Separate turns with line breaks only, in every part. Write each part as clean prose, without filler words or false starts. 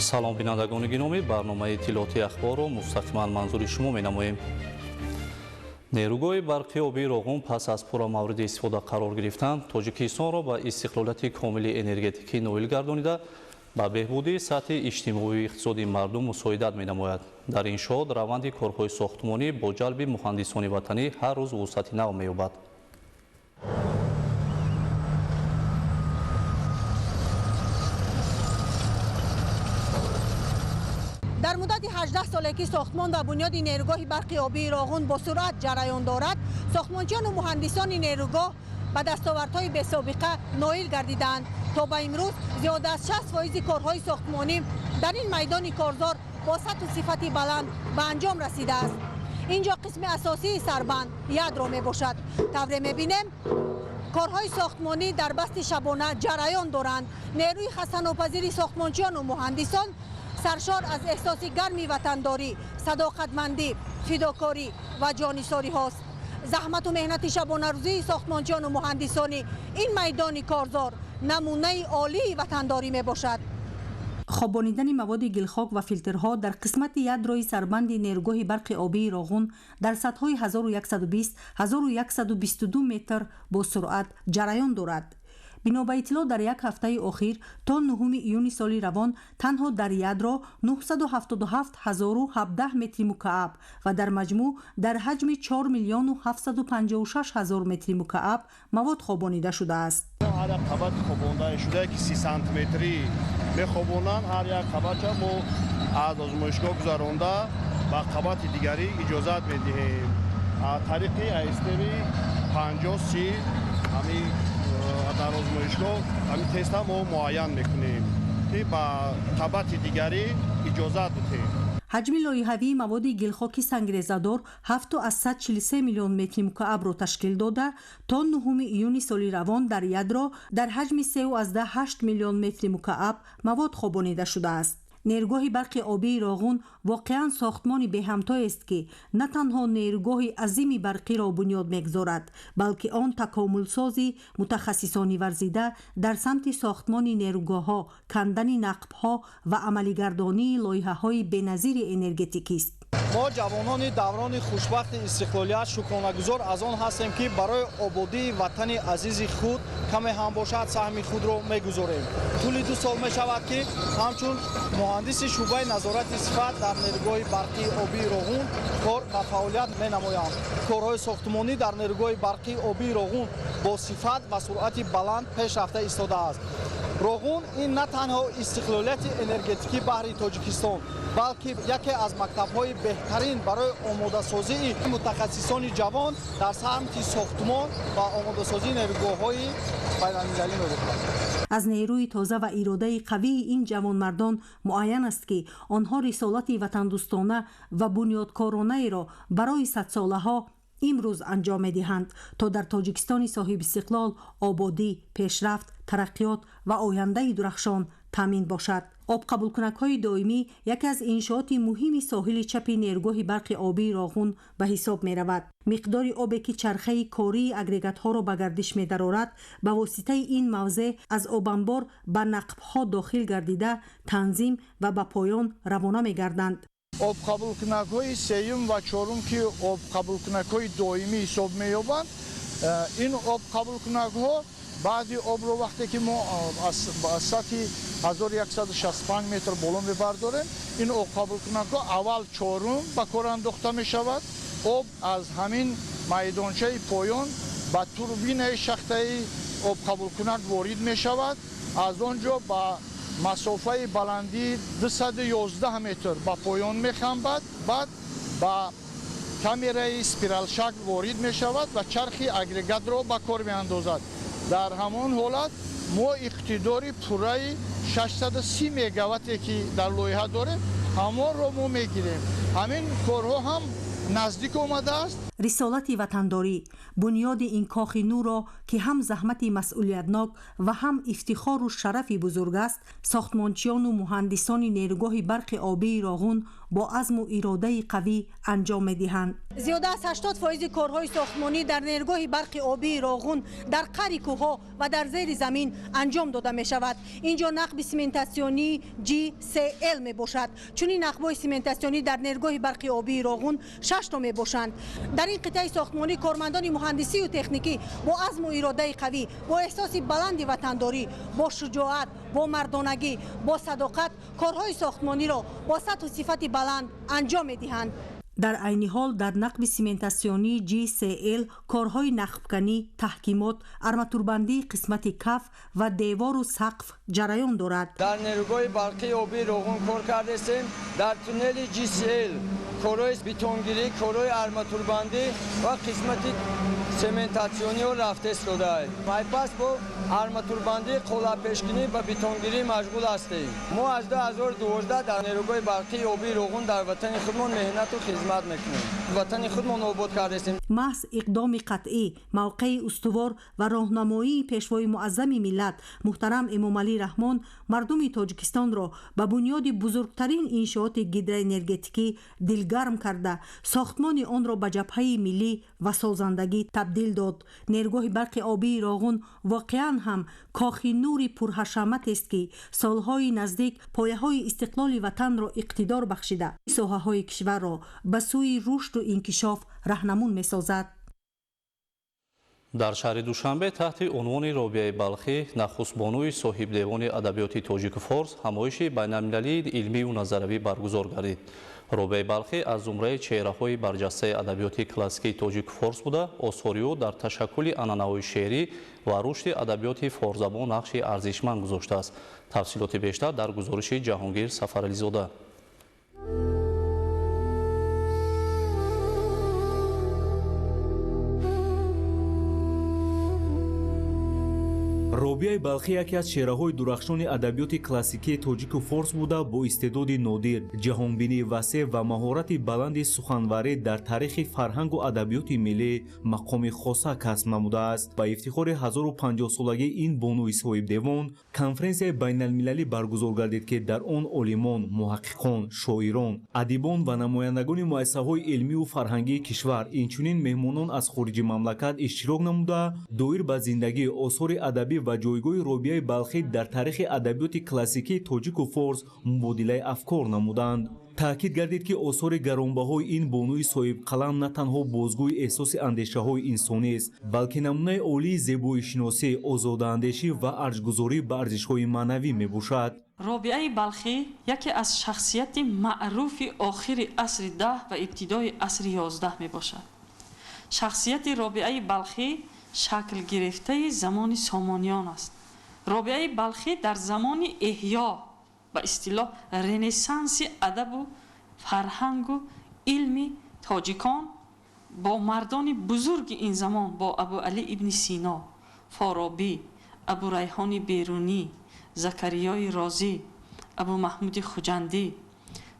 салом бинандагони гиромӣ, барномаи иттилоъоти ахборро мустақиман манзури шумо менамоем. нерӯгоҳи барқи обии Роғун пас аз пурра мавриди истифода қарор гирифтан, Тоҷикистонро ба истиқлолияти комили энергетикӣ ноил гардонида, ба беҳбудии сатҳи иҷтимоиву иқтисодии мардум мусоидат менамояд. дар ин шод раванди корҳои сохтмонӣ бо ҷалби муҳандисони ватанӣ ҳар рӯз вусъати нав меёбад.
дар муддати 18 соле ки сохтмон ва бунёди нерӯгоҳи барқи обии Роғун бо суръат ҷараён дорад, сохтмончиёну муҳандисони нерӯгоҳ ба дастовардҳои бесобиқа ноил гардиданд. то ба имрӯз зиёда аз 60% корҳои сохтмонӣ дар ин майдони корзор бо сатҳу сифати баланд ба анҷом расидааст. инҷо қисми асосии сарбанд ядро мебошад. тавре мебинем корҳои сохтмонӣ дар басти шабона ҷараён доранд. нерӯи хастанопазири сохтмончиёну муҳандисон саршор аз эҳсоси гарми ватандорӣ, садоқатмандӣ, фидокорӣ ва ҷонисориҳост. заҳмату меҳнати шабонарӯзии сохтмончиёну муҳандисони ин майдони корзор намунаи олии ватандорӣ мебошад. хобонидани маводи гилхок ва филтрҳо дар қисмати ядрои сарбанди нерӯгоҳи барқи обии Роғун дар сатҳҳои 1120-1122 метр бо суръат ҷараён дорад. бино ба иттилоъ дар як ҳафтаи охир то 9 июни соли равон танҳо дар ядро 977,017 метри мукааб ва дар маҷмӯъ дар ҳаҷми 4,756,000 метри мукааб мавод хобонида шудааст.
ҳар як қабати хобонда шуда ки 30 сантиметрӣ мехобонанд. ҳар як қабатша мо аз озмоишгоҳ гузаронда ба қабати дигарӣ иҷозат медиҳем. тариқи аистери 50-30 ҳамин дар озмоишгоҳ ҳамин теста мо муайян мекунем ки ба қабати дигарӣ иҷозат додем.
ҳаҷми лоиҳавии маводи гилхоки сангрезадор 743 миллион метри мукаабро ташкил дода, то 9 июни соли равон дар ядро дар ҳаҷми 3,8 миллион метри мукааб мавод хобонида шудааст. нерӯгоҳи барқи обии Роғун воқеан сохтмони беҳамтоест ки на танҳо нерӯгоҳи азими барқиро бунёд мегзорад, балки он такомулсози мутахассисони варзида дар самти сохтмони нерӯгоҳҳо, кандани нақбҳо ва амалигардонии лоиҳаҳои беназири энергетикист.
мо ҷавонони даврони хушбахти истиқлолият шукронагузор аз он ҳастем ки барои ободии ватани азизи худ каме ҳам бошад саҳми худро мегузорем. тӯли 2 сол мешавад ки ҳамчун муҳандиси шӯъбаи назорати сифат дар нерӯгоҳи барқии обии Роғун кор ва фаъолият менамоям. корҳои сохтмонӣ дар нерӯгоҳи барқии обии Роғун бо сифат ва суръати баланд пешрафта истодааст. Роғун ин на танҳо истиқлолияти энергетикии баҳри Тоҷикистон, балки яке аз мактабҳои беҳтарин барои омодасозии мутахассисони ҷавон дар самти сохтмон ва омодасозии нерӯгоҳҳои байналмилалӣ мебошад.
аз нерӯи тоза ва иродаи қавии ин ҷавонмардон муайян аст ки онҳо рисолати ватандӯстона ва бунёдкоронаеро барои садсолаҳо имрӯз анҷом медиҳанд, то дар Тоҷикистони соҳибистиқлол ободӣ, пешрафт, тараққиёт ва ояндаи дурахшон таъмин бошад. обқабулкунакҳои доимӣ яке аз иншооти муҳими соҳили чапи нерӯгоҳи барқи обии Роғун ба ҳисоб меравад. миқдори обе ки чархаи кории агрегатҳоро ба гардиш медарорад ба воситаи ин мавзеъ аз обанбор ба нақбҳо дохил гардида танзим ва ба поён равона мегарданд.
обқабулкунакҳои сеюм ва чорум ки обқабулкунакҳои доимӣ ҳисоб меёбанд, ин обқабулкунакҳо баъди обро вақте ки мо аз сатҳи 1165 метр боло мебардорем, ин обқабулкунакҳо аввал чорум ба кор андохта мешавад. об аз ҳамин майдончаи поён ба турбинаи шахтаи обқабулкунак ворид мешавад. аз он ҷо ба масофаи баландии 211 метр ба поён мехамбад. баъд ба камераи спиралшакл ворид мешавад ва чархи агрегатро ба кор меандозад. дар ҳамон ҳолат мо иқтидори пурраи 630 мегаватте ки дар лоиҳа дорем, ҳамонро мо мегирем. ҳамин корҳо ҳам наздик омадааст.
рисолати ватандорӣ, бунёди ин кохи нуро ки ҳам заҳмати масъулиятнок ва ҳам ифтихору шарафи бузург аст, сохтмончиёну муҳандисони нерӯгоҳи барқи обии Роғун бо азму иродаи қавӣ анҷом медиҳанд. зиёда аз 80% корҳои сохтмонӣ дар нерӯгоҳи барқи обии Роғун дар қаъри кӯҳҳо ва дар зери замин анҷом дода мешавад. инҷо нақби симентасионии GCL мебошад. чунин нақбҳои симентасионӣ дар нерӯгоҳи барқи обии Роғун 6 то мебошанд. дар ин қитъаи сохтмонӣ кормандони муҳандисию техникӣ бо азму иродаи қавӣ, бо эҳсоси баланди ватандорӣ, бо шуҷоат, бо мардонагӣ, бо садоқат корҳои сохтмониро бо сатҳу сифати баланд анҷом медиҳанд. дар айни ҳол дар нақби симентасионии GCL корҳои нақбканӣ, таҳкимот, арматурбандии қисмати каф ва девору сақф ҷараён дорад.
дар нерӯгоҳи барқии обии Роғун кор кардастем. дар туннели GCL корҳои бетонгирӣ, корҳои арматурбандӣ ва қисмати сементатсиониро рафта истодаем. майпас бо арматурбандӣ, қолабпешкинӣ ва бетонгирӣ машғул ҳастем. мо аз 2012 дар нерӯгоҳи барқии обии Роғун дар ватани худмон меҳнату хизмат мекунем. ватани худмон обод кардастем. маҳз
иқдоми қатъӣ, мавқеи устувор ва роҳнамоии пешвои муаззами миллат муҳтарам Эмомалӣ Раҳмон мардуми Тоҷикистонро ба бунёди бузургтарин иншооти гидроэнергетикӣ дилгарм карда, сохтмони онро ба ҷабҳаи миллӣ ва созандагӣ табдил дод. нерӯгоҳи барқи обии Роғун воқеан ҳам кохи нури пурҳашаматест, ки солҳои наздик пояҳои истиқлоли ватанро иқтидор бахшида, соҳаҳои кишварро ба сӯи рушду инкишоф раҳнамун месозад.
дар шаҳри душанбе таҳти унвони Робияи Балхӣ нахустбонуи соҳибдевони адабиёти тоҷику форс ҳамоиши байналмилалии илмиву назаравӣ баргузор гардид. Робияи Балхӣ аз зумраи чеҳраҳои барҷастаи адабиёти классикии тоҷику форс буда, осори ӯ дар ташаккули анъанаҳои шеърӣ ва рушди адабиёти форзабон нақши арзишманд гузоштааст. тафсилоти бештар дар гузориши Ҷаҳонгир Сафарализода.
робияи балхӣ яке аз чеҳраҳои дурахшони адабиёти классикии тоҷику форс буда, бо истеъдоди нодир, ҷаҳонбинии васеъ ва маҳорати баланди суханварӣ дар таърихи фарҳангу адабиёти миллӣ мақоми хоса касб намудааст. ба ифтихори 1050-солагии ин бонуи соҳибдевон конференсияи байналмилалӣ баргузор гардид, ки дар он олимон, муҳаққиқон, шоирон, адибон ва намояндагони муассисаҳои илмиву фарҳангии кишвар, инчунин меҳмонон аз хориҷи мамлакат иштирок намуда, доир ба зиндагӣ, осори адабӣ ва ҷойгоҳи Робияи Балхӣ дар таърихи адабиёти классикии тоҷику форс мубодилаи афкор намуданд. таъкид гардид, ки осори гаронбаҳои ин бонуи соҳибқалам на танҳо бозгӯи эҳсоси андешаҳои инсонист, балки намунаи олии зебоишиносӣ, озодаандешӣ ва арҷгузорӣ ба арзишҳои маънавӣ мебошад.
робияи балхӣ яке аз шахсияти маъруфи охири асри 10 ва ибтидои асри 11 мебошад. шахсияти робияи балхӣ шакл гирифтаи замони Сомониён аст. робияи балхӣ дар замони эҳьё ба истилоҳ ренессанси адабу фарҳангу илми тоҷикон бо мардони бузурги ин замон, бо Абу Али ибни Сино, Форобӣ, Абу Райҳони Берунӣ, Закариёи Розӣ, Абу Маҳмуди Хуҷандӣ,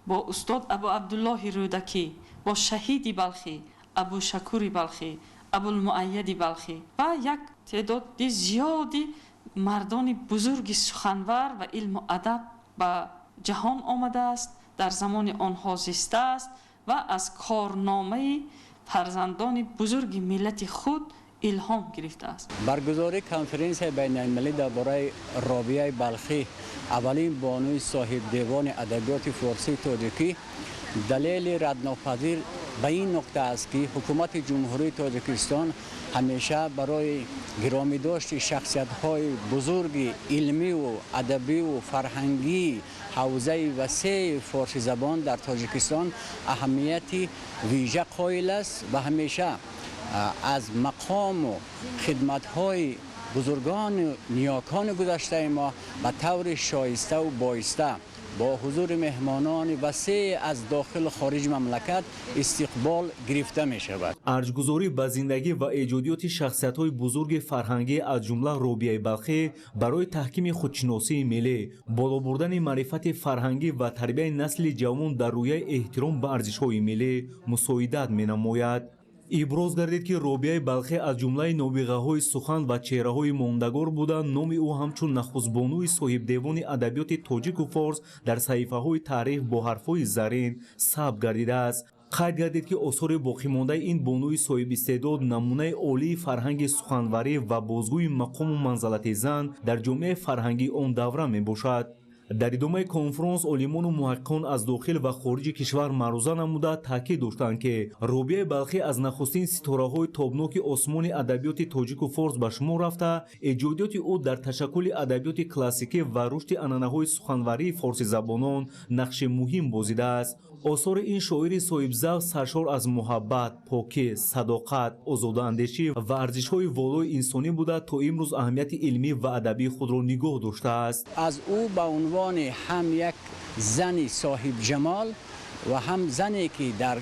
бо устод Абу Абдуллоҳи Рӯдакӣ, бо шаҳиди балхӣ Абу Шакури балхӣ, абулмуайяди балхӣ ва як теъдоди зиёди мардони бузурги суханвар ва илму адаб ба ҷаҳон омадааст, дар замони онҳо зистааст ва аз корномаи фарзандони бузурги миллати худ илҳом гирифтааст.
баргузори конференсияи байналмилалӣ дар бораи робияи балхӣ, аввалин бонуи соҳибдевони адабиёти форсии тоҷикӣ, далели раднопазир ба ин нуқта аст, ки ҳукумати ҷумҳурии Тоҷикистон ҳамеша барои гиромидошти шахсиятҳои бузурги илмиву адабиву фарҳангии ҳавзаи васеъи форсизабон дар Тоҷикистон аҳамияти вижа қоил аст ва ҳамеша аз мақому хидматҳои бузургони ниёкони гузаштаи мо ба таври шоиставу боиста бо ҳузури меҳмонони васеъ аз дохилу хориҷи мамлакат истиқбол гирифта мешавад.
арҷгузорӣ ба зиндагӣ ва эҷодиёти шахсиятҳои бузурги фарҳангӣ аз ҷумла Робияи Балхӣ барои таҳкими худшиносии миллӣ, боло бурдани маърифати фарҳангӣ ва тарбияи насли ҷавон дар рӯяи эҳтиром ба арзишҳои миллӣ мусоидат менамояд. иброз гардид ки робияи балхе аз ҷумлаи нобиғаҳои сухан ва чеҳраҳои мондагор буда номи ӯ ҳамчун нахустбонуи соҳибдевони адабиёти тоҷику форс дар саҳифаҳои таърих бо ҳарфҳои зарин сабт гардидааст. қайд гардид ки осори боқимондаи ин бонуи соҳибистеъдод намунаи олии фарҳанги суханварӣ ва бозгӯи мақому манзалати зан дар ҷомеаи фарҳангии он давра мебошад. дар идомаи конфронс олимону муҳаққиқон аз дохил ва хориҷи кишвар маъруза намуда таъкид доштанд ки робияи балхӣ аз нахустин ситораҳои тобноки осмони адабиёти тоҷику форс ба шумор рафта, эҷодиёти ӯ дар ташаккули адабиёти классикӣ ва рушди анъанаҳои суханварии форсизабонон нақши муҳим бозидааст. осори ин шоири соҳибзавқ саршор аз муҳаббат, покӣ, садоқат, озодаандешӣ ва арзишҳои волои инсонӣ буда то имрӯз аҳамияти илмӣ ва адабии худро нигоҳ доштааст.
از او به عنوان هم یک زن صاحب جمال و هم زنی که در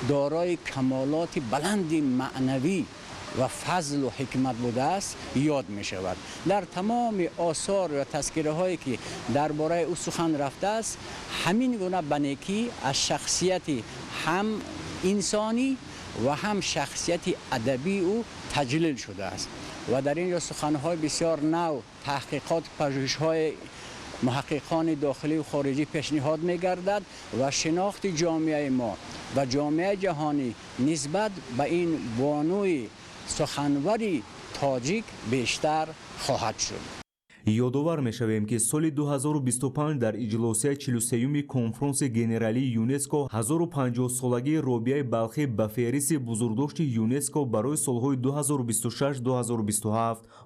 دارای کمالات بلند معنوی و فضل و حکمت بوده است یاد می شود. در تمام آثار و تذکره هایی که درباره او سخن رفته است همین گونه بنیکی از شخصیت هم انسانی و هم شخصیت ادبی او تجلیل شده است و در اینجا سخنهای بسیار نو، تحقیقات، پژوهش‌های محققان داخلی و خارجی پیشنهاد می‌گردد و شناخت جامعه ما و جامعه جهانی نسبت به این بانوی سخنوری تاجیک بیشتر خواهد شد.
یادآور می‌شویم که سال 2025 در اجلاس 43 کنفرانس گنرالی یونسکو 1050 سالگی رابیه بلخی به فهرست بزرگداشت یونسکو برای سالهای 2026-2027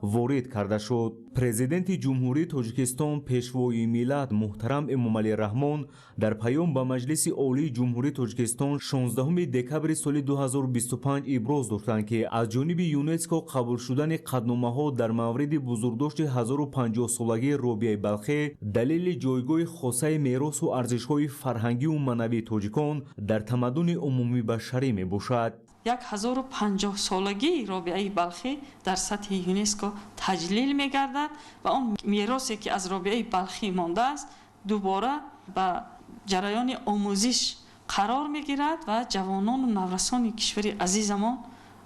وارد کرده شد. پرزیدنت جمهوری تاجیکستان پیشوای ملت محترم امامعلی رحمان در پیام به مجلس عالی جمهوری تاجیکستان 16 دکبر سال 2025 ابراز داشتند که از جانب یونسکو قبول شدن قطعنامه‌ها در مورد بزرگداشت 1050 سالگی رابیه بلخی دلیل جایگاه خاصه میراث و ارزش‌های فرهنگی و معنوی تاجیکان در تمدن عمومی بشری میباشد.
1050 سالگی رابعه بلخی در سطح یونسکو تجلیل می‌گردد و آن میراثی که از رابعه بلخی مانده است دوباره به جریان آموزش قرار می‌گیرد و جوانان و نورسان کشور عزیزمان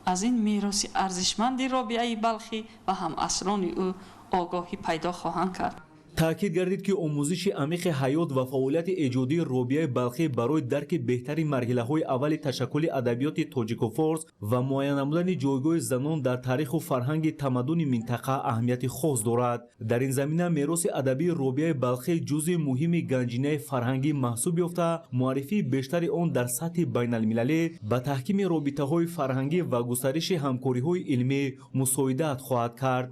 از این میراث ارزشمند رابعه بلخی و همعصران او آگاهی پیدا خواهند کرد.
تأکید گردید که آموزش عمیق حیات و فعالیت ایجادی رابیه بلخی برای درک بهتری مرحله‌های اول تشکل ادبیات تاجیک و فارس و معین نمودن جایگاه زنان در تاریخ و فرهنگ تمدن منطقه اهمیت خاص دارد. در این زمینه میراث ادبی رابیه بلخی جزء مهم گنجینه فرهنگی محسوب یافته، معرفی بیشتر آن در سطح بین المللی به تحکیم رابطه‌های فرهنگی و گسترش همکاری‌های علمی مساعدت خواهد کرد.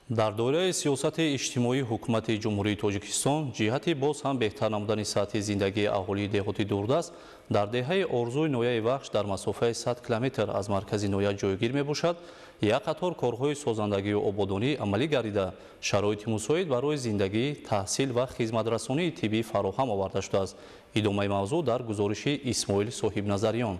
дар доираи сиёсати иҷтимоии ҳукумати ҷумҳурии тоҷикистон ҷиҳати боз ҳам беҳтар намудани сатҳи зиндагии аҳолии деҳоти дурдаст дар деҳаи орзуи ноҳияи вахш дар масофаи 100 километр аз маркази ноҳия ҷойгир мебошад. як қатор корҳои созандагию ободонӣ амалӣ гардида шароити мусоид барои зиндагӣ, таҳсил ва хизматрасонии тиббӣ фароҳам оварда шудааст. идомаи мавзӯъ дар гузориши исмоил соҳибназариён.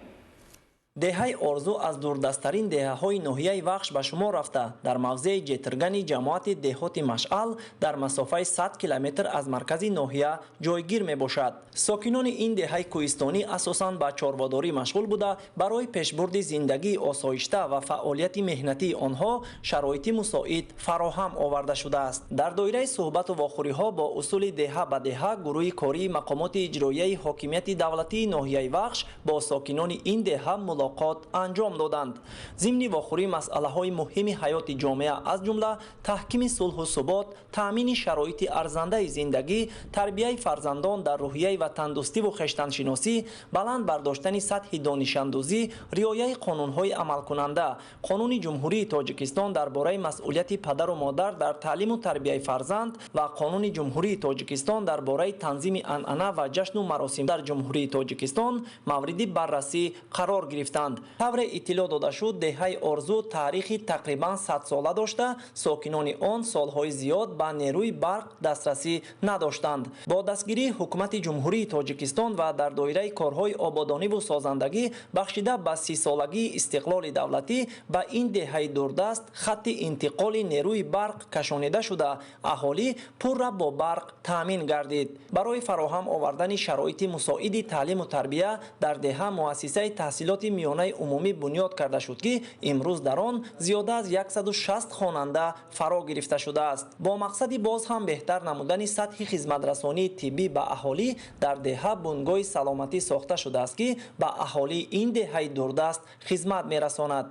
деҳаи орзу аз дурдасттарин деҳаҳои ноҳияи вахш ба шумор рафта дар мавзеи ҷетиргани ҷамоати деҳоти машъал дар масофаи 100 километр аз маркази ноҳия ҷойгир мебошад. сокинони ин деҳаи кӯҳистонӣ асосан ба чорвадорӣ машғул буда барои пешбурди зиндагии осоишта ва фаъолияти меҳнатии онҳо шароити мусоид фароҳам оварда шудааст. дар доираи суҳбату вохӯриҳо бо усули деҳа ба деҳа гурӯҳи кории мақомоти иҷроияи ҳокимияти давлатии ноҳияи вахш бо сокинони ин деҳа мулоқот анҷом доданд. зимни вохӯрӣ масъалаҳои муҳими ҳаёти ҷомеа аз ҷумла таҳкими сулҳу субот, таъмини шароити арзандаи зиндагӣ, тарбияи фарзандон дар рӯҳияи ва тандурустиву хештаншиносӣ, баланд бардоштани сатҳи донишандӯзӣ, риояи қонунҳои амалкунанда, қонуни ҷумҳурии тоҷикистон дар бораи масъулияти падару модар дар таълиму тарбияи фарзанд ва қонуни ҷумҳурии тоҷикистон дар бораи танзими анъана ва ҷашну маросим дар ҷумҳурии тоҷикистон мавриди баррасӣ қарор гирифта гирифтанд. тавре иттилоъ дода шуд, деҳаи Орзу таърихи тақрибан 100 сола дошта, сокинони он солҳои зиёд ба нерӯи барқ дастрасӣ надоштанд. бо дастгирии ҳукумати ҷумҳурии Тоҷикистон ва дар доираи корҳои ободониву созандагӣ бахшида ба 30-солагии истиқлоли давлатӣ ба ин деҳаи дурдаст хатти интиқоли нерӯи барқ кашонида шуда, аҳолӣ пурра бо барқ таъмин гардид. барои фароҳам овардани шароити мусоиди таълиму тарбия дар деҳа муассисаи таҳсилоти миёнаи умумӣ бунёд карда шуд ки имрӯз дар он зиёда аз 160 хонанда фаро гирифта шудааст. бо мақсади боз ҳам беҳтар намудани сатҳи хизматрасонии тиббӣ ба аҳолӣ дар деҳа бунгоҳи саломатӣ сохта шудааст ки ба аҳолии ин деҳаи дурдаст хизмат мерасонад.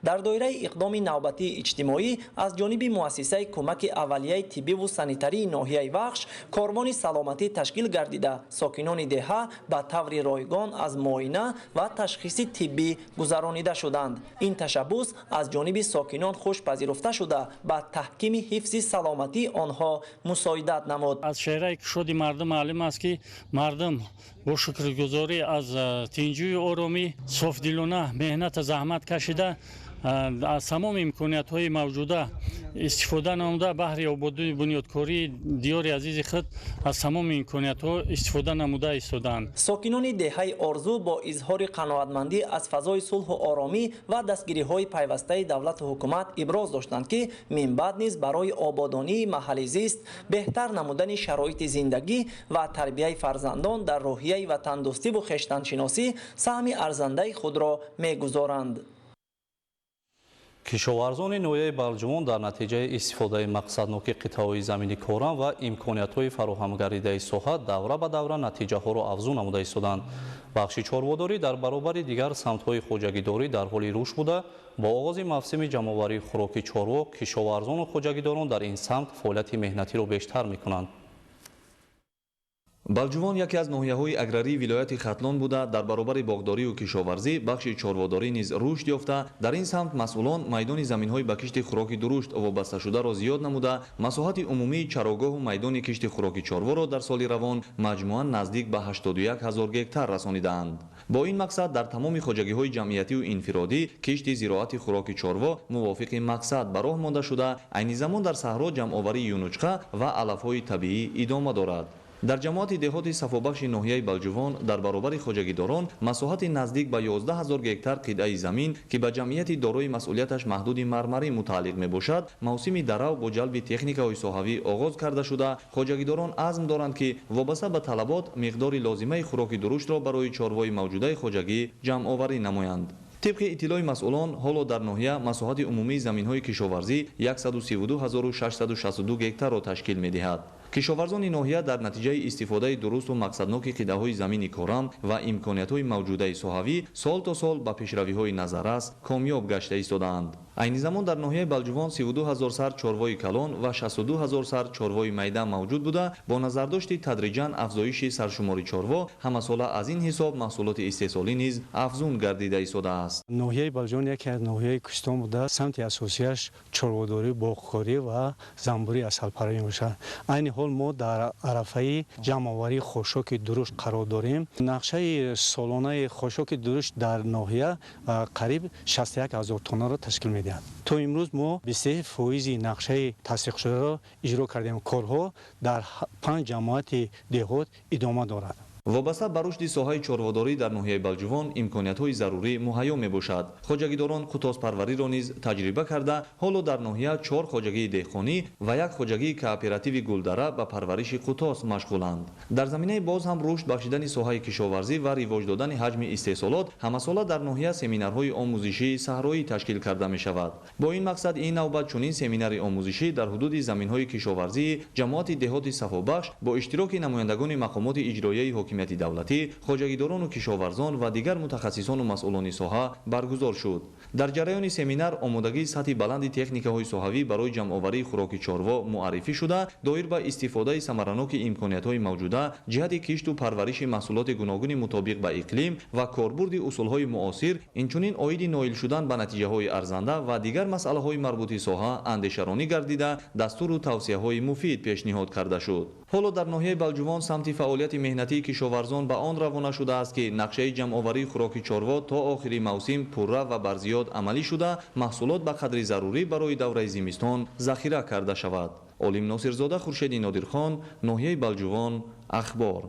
дар доираи иқдоми навбатии иҷтимоӣ аз ҷониби муассисаи кӯмаки аввалияи тиббиву санитарии ноҳияи Вахш корвони саломатӣ ташкил гардида, сокинони деҳа ба таври ройгон аз муоина ва ташхиси тиббӣ гузаронида шуданд. ин ташаббус аз ҷониби сокинон хуш пазируфта шуда ба таҳкими ҳифзи саломатии онҳо мусоидат намуд.
аз шеҳраи кушоди мардум маълум аст ки мардум бо шукргузорӣ аз тинҷӯи оромӣ софдилона меҳната заҳмат кашида аз тамоми имкониятҳои мавҷуда истифода намуда баҳри ободии бунёдкории диёри азизи худ аз тамоми имкониятҳо истифода намуда истоданд.
сокинони деҳаи Орзу бо изҳори қаноатмандӣ аз фазои сулҳу оромӣ ва дастгириҳои пайвастаи давлату ҳукумат иброз доштанд ки минбаъд низ барои ободонии маҳалли зист, беҳтар намудани шароити зиндагӣ ва тарбияи фарзандон дар роҳияи ватандӯстиву хештаншиносӣ саҳми арзандаи худро мегузоранд.
кишоварзони ноҳияи Балҷувон дар натиҷаи истифодаи мақсадноки қитъаҳои замини корам ва имкониятҳои фароҳамгаридаи соҳа давра ба давра натиҷаҳоро афзун намуда истоданд. бахши чорводорӣ дар баробари дигар самтҳои хоҷагидорӣ дар ҳоли рушд буда, бо оғози мавсими ҷамъоварии хӯроки чорво, кишоварзону хоҷагидорон дар ин самт фаъолияти меҳнатиро бештар мекунанд.
Балҷувон яке аз ноҳияҳои аграрии вилояти Хатлон буда, дар баробари боғдорию кишоварзӣ бахши чорводорӣ низ рушд ёфта, дар ин самт масъулон майдони заминҳои ба кишти хӯроки дурушт вобасташударо зиёд намуда, масоҳати умумии чарогоҳу майдони кишти хӯроки чорворо дар соли равон маҷмӯан наздик ба 81 000 гектар расонидаанд. бо ин мақсад дар тамоми хоҷагиҳои ҷамъиятию инфиродӣ кишти зироати хӯроки чорво мувофиқи мақсад ба роҳ монда шуда, айни замон дар саҳро ҷамъоварии юнучқа ва алафҳои табиӣ идома дорад. дар ҷамоати деҳоти сафобахши ноҳияи Балҷувон дар баробари хоҷагидорон масоҳати наздик ба 11 000 гектар қитъаи замин ки ба ҷамъияти дорои масъулияташ маҳдуди мармарӣ мутааллиқ мебошад, мавсими дарав бо ҷалби техникаҳои соҳавӣ оғоз карда шуда, хоҷагидорон азм доранд ки вобаста ба талабот миқдори лозимаи хӯроки дуруштро барои чорвои мавҷудаи хоҷагӣ ҷамъоварӣ намоянд. طبق اطلاع مسئولان حالا در ناحیه مساحت عمومی زمین‌های کشاورزی 132662 گکتار را تشکیل می‌دهد. کشاورزان ناحیه در نتیجه استفاده درست و مقصدناک قطعه‌های زمین کارم و امکانات‌های موجوده صحوی سال تا سال به پیشروی‌های نظررس کامیاب گشته ایستادند. عین زمان در ناحیه بلجوان 32000 سر چاروای کلان و 62000 سر چاروای میده موجود بوده، با نظرداشت تدریجاً افزایش سرشماری چاروا همساله از این حساب محصولات استحصالی نیز افزون گردیده ایستاده است.
ناحیه بلجوان یکی از ناحیه‌های کوهستان بوده، سمت اساسیش چارواداری، باغکاری و زنبوری عسلپروری میشه. عین حال ما در عرفه جمع‌آوری خاشاک درشت قرار داریم. نقشه سالانه خاشاک درشت در ناحیه قریب 61000 تن را تشکیل میده. تا امروز ما 23% نقشه تصدیق شده را اجرا کردیم. کارها در 5 جماعت دهات ادامه دارد.
وابسته به رشد ساحه چارواداری در ناحیه بلجوان امکانات‌های ضروری مهیا میباشد. خواجگیداران قوطاسپروری را نیز تجربه کرده، حالا در ناحیه 4 خواجگی دهقانی و 1 خواجگی کوآپراتیو گلدره به پرورش قوطاس مشغولند. در زمینه باز هم رشد بخشیدن ساحه کشاورزی و رواج دادن حجم استحصالات همساله در ناحیه سمینارهای آموزشی صحرایی تشکیل کرده می شود. با این مقصد این نوبت چنین سمینار آموزشی در حدود زمینهای کشاورزی جماعت دهات صفابخش با اشتراک نمایندگان مقامات اجرایی حکومت دولتی، خواجگیداران و کشاورزان و دیگر متخصصان و مسئولان ساحه برگزار شد. در جریان سمینار آمادگی سطح بلند تکنیک‌های ساحوی برای جمع‌آوری خوراک چاروا معرفی شده، دایر به استفاده ثمرناک امکانات‌های موجوده، جهت کشت و پرورش محصولات گوناگون مطابق با اقلیم و کاربرد اصول‌های معاصر، اینچنین عاید نایل شدن به نتیجه‌های ارزنده و دیگر مسائل‌های مربوط ساحه اندیشه‌رانی گردیده، دستور و توصیه‌های مفید پیشنهاد کرده شد. حالا در ناحیه بلجوان سمت فعالیت مهنتی кишоварзон ба он равона шудааст ки нақшаи ҷамъоварии хӯроки чорво то охири мавсим пурра ва барзиёд амалӣ шуда маҳсулот ба қадри зарурӣ барои давраи зимистон захира карда шавад. олим носирзода, хуршеди нодирхон, ноҳияи балҷувон, ахбор.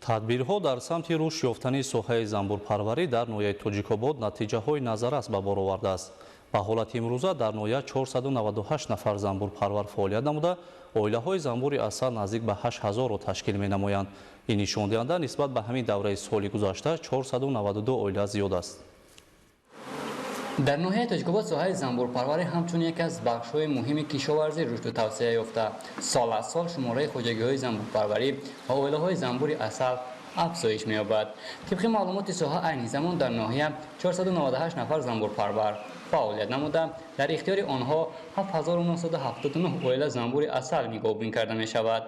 тадбирҳо дар самти рушд ёфтани соҳаи занбурпарварӣ дар ноҳияи Тоҷикобод натиҷаҳои назаррас ба бор овардааст. ба ҳолати имрӯза дар ноҳия 498 нафар занбурпарвар фаъолият намуда, оилаҳои занбури асал наздик ба 8000-ро ташкил менамоянд. ин нишондиҳанда нисбат ба ҳамин давраи соли гузашта 492 оила зиёд аст.
дар ноҳияи Тоҷикобод соҳаи занбурпарварӣ ҳамчун яке аз бахшҳои муҳими кишоварзӣ рушду тавсея ёфта. сол аз сол шумораи хоҷагиҳои занбурпарварӣ ва оилаҳои занбури асал афзоиш меёбад. тибқи маълумоти соҳа айни замон дар ноҳия 498 нафар занбурпарвар фаъолият намуда, дар ихтиёри онҳо 7979 оила занбури асал нигоҳубин карда мешавад.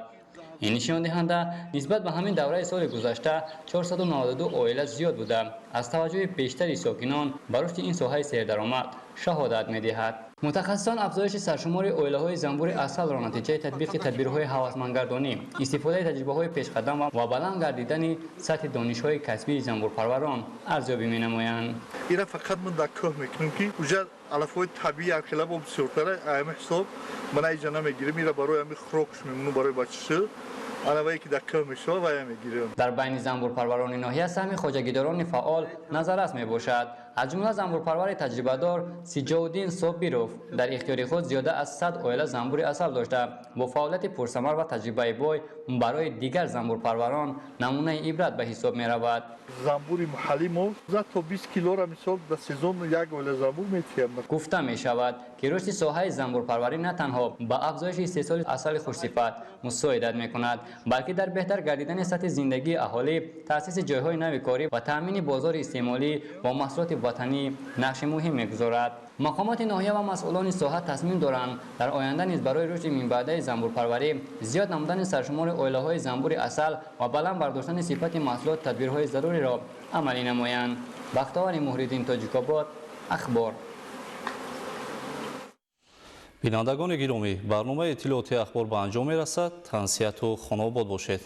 ин нишондиҳанда нисбат ба ҳамин давраи соли гузашта 492 оила зиёд буда, аз таваҷҷӯҳи бештари сокинон ба рушди ин соҳаи сердаромад шаҳодат медиҳад. мутахассисон афзоиши саршумори оилаҳои занбури асалро натиҷаи татбиқи тадбирҳои ҳавасмандгардонӣ, истифодаи таҷрибаҳои пешқадам ва баланд гардидани сатҳи донишҳои касбии занбурпарварон арзёбӣ менамоянд.
ира фақат ман дар кӯҳ мекунем ки уҷа алафҳои табиӣ ҳархела бо бисёртара ами ҳисоб ман айҷа намегирем. ира барои ами хӯрокш мемону барои бачаша анавае ки дар кӯҳ мешава вая мегирем.
дар байни занбурпарварони ноҳия саҳми хоҷагидорони фаъол назаррас мебошад. аз ҷумла занбурпарвари таҷрибадор Сиҷоуддин Собиров дар ихтиёри худ зиёда аз 100 оила занбури асал дошта, бо фаъолияти пурсамар ва таҷрибаи бой барои дигар занбурпарварон намунаи ибрат ба ҳисоб меравад.
занбури маҳаллӣ мо то 20 килора мисол дар сезон як оила занбур метиҳам.
гуфта мешавад ки рушди соҳаи занбурпарварӣ на танҳо ба афзоиши истеҳсоли асали хушсифат мусоидат мекунад, балки дар беҳтар гардидани сатҳи зиндагии аҳолӣ, таъсиси ҷойҳои нави корӣ ва таъмини бозори истеъмолӣ бо маҳсулоти ватанӣ нақши муҳим мегузорад. мақомоти ноҳия ва масъулони соҳа тасмим доранд дар оянда низ барои рушди минбаъдаи занбурпарварӣ зиёд намудани саршумори оилаҳои занбури асал ва баланд бардоштани сифати маҳсулот тадбирҳои заруриро амалӣ намоянд. бахтовари Муҳриддин, Тоҷикобод, ахбор.
бинандагони гиромӣ, барномаи иттилооти ахбор ба анҷом мерасад. тансияту хонобод бошед.